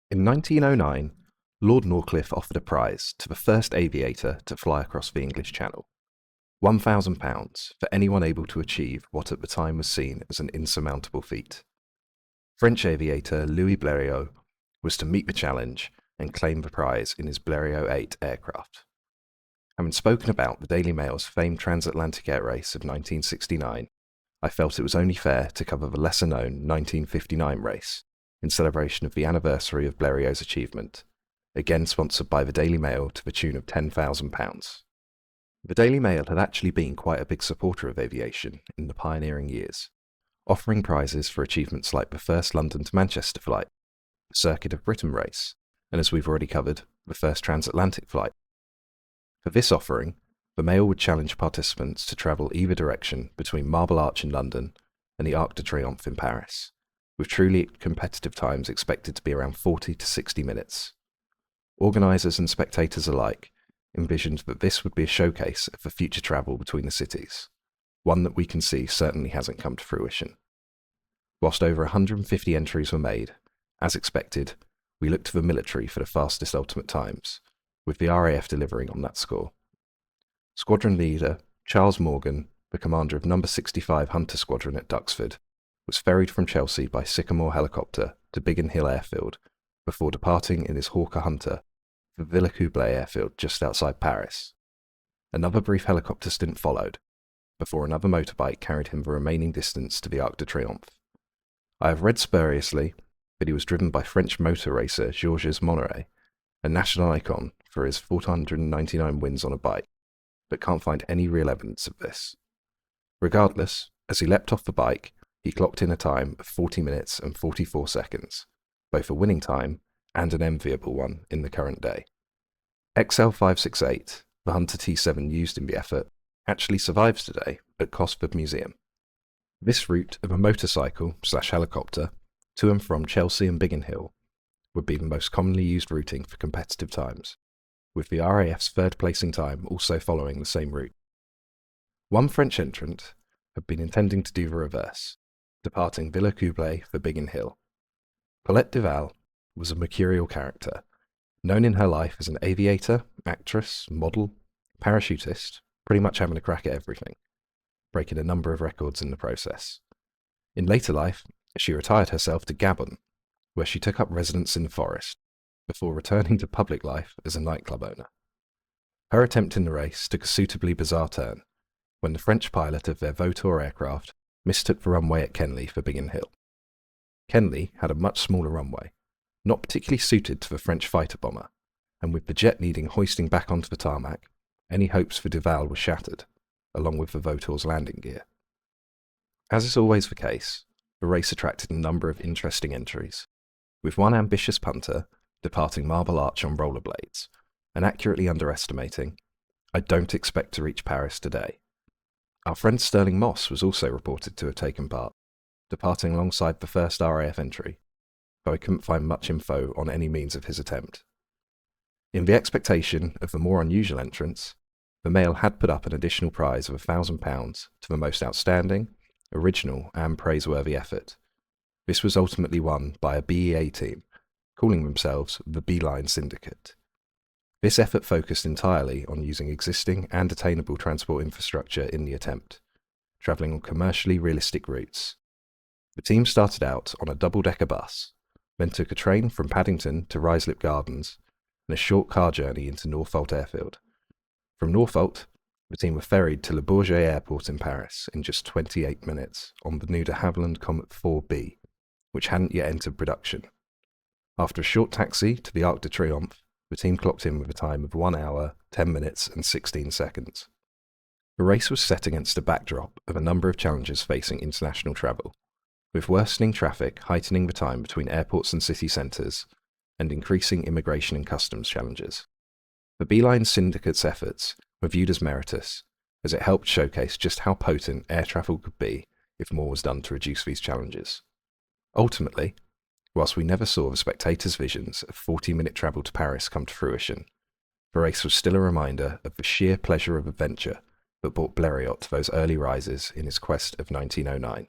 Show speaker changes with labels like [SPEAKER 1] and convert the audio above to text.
[SPEAKER 1] In 1909, Lord Norcliffe offered a prize to the first aviator to fly across the English Channel. £1,000 for anyone able to achieve what at the time was seen as an insurmountable feat. French aviator Louis Blériot was to meet the challenge and claim the prize in his Blériot 8 aircraft. Having spoken about the Daily Mail's famed transatlantic air race of 1969, I felt it was only fair to cover the lesser-known 1959 race, in celebration of the anniversary of Blériot's achievement, again sponsored by the Daily Mail to the tune of £10,000. The Daily Mail had actually been quite a big supporter of aviation in the pioneering years, offering prizes for achievements like the first London to Manchester flight, the Circuit of Britain race, and as we've already covered, the first transatlantic flight. For this offering, the Mail would challenge participants to travel either direction between Marble Arch in London and the Arc De Triomphe in Paris, with truly competitive times expected to be around 40 to 60 minutes. Organisers and spectators alike envisioned that this would be a showcase of the future travel between the cities, one that we can see certainly hasn't come to fruition. Whilst over 150 entries were made, as expected, we looked to the military for the fastest ultimate times, with the RAF delivering on that score. Squadron leader Charles Morgan, the commander of No. 65 Hunter Squadron at Duxford, was ferried from Chelsea by Sycamore helicopter to Biggin Hill Airfield before departing in his Hawker Hunter for Villacoublay Airfield just outside Paris. Another brief helicopter stint followed, before another motorbike carried him the remaining distance to the Arc de Triomphe. I have read spuriously that he was driven by French motor racer Georges Monneray, a national icon for his 499 wins on a bike, but can't find any real evidence of this. Regardless, as he leapt off the bike, he clocked in a time of 40 minutes and 44 seconds, both a winning time and an enviable one in the current day. XL568, the Hunter T7 used in the effort, actually survives today at Cosford Museum. This route of a motorcycle/helicopter to and from Chelsea and Biggin Hill would be the most commonly used routing for competitive times, with the RAF's third placing time also following the same route. One French entrant had been intending to do the reverse, departing Villacoublay for Biggin Hill. Paulette Duval was a mercurial character, known in her life as an aviator, actress, model, parachutist, pretty much having a crack at everything, breaking a number of records in the process. In later life, she retired herself to Gabon, where she took up residence in the forest, before returning to public life as a nightclub owner. Her attempt in the race took a suitably bizarre turn, when the French pilot of their Vautour aircraft mistook the runway at Kenley for Biggin Hill. Kenley had a much smaller runway, not particularly suited to the French fighter bomber, and with the jet needing hoisting back onto the tarmac, any hopes for Duval were shattered, along with the Vautour's landing gear. As is always the case, the race attracted a number of interesting entries, with one ambitious punter departing Marble Arch on rollerblades, and accurately underestimating, "I don't expect to reach Paris today." Our friend Sterling Moss was also reported to have taken part, departing alongside the first RAF entry, though I couldn't find much info on any means of his attempt. In the expectation of the more unusual entrants, the Mail had put up an additional prize of £1,000 to the most outstanding, original and praiseworthy effort. This was ultimately won by a BEA team, calling themselves the Beeline Syndicate. This effort focused entirely on using existing and attainable transport infrastructure in the attempt, travelling on commercially realistic routes. The team started out on a double-decker bus, then took a train from Paddington to Ruislip Gardens, and a short car journey into Northolt Airfield. From Northolt, the team were ferried to Le Bourget Airport in Paris in just 28 minutes on the new de Havilland Comet 4B, which hadn't yet entered production. After a short taxi to the Arc de Triomphe, the team clocked in with a time of 1 hour, 10 minutes and 16 seconds. The race was set against a backdrop of a number of challenges facing international travel, with worsening traffic heightening the time between airports and city centres, and increasing immigration and customs challenges. The Beeline Syndicate's efforts were viewed as meritorious, as it helped showcase just how potent air travel could be if more was done to reduce these challenges. Ultimately, whilst we never saw the spectators' visions of 40-minute travel to Paris come to fruition, the race was still a reminder of the sheer pleasure of adventure that brought Blériot to those early rises in his quest of 1909.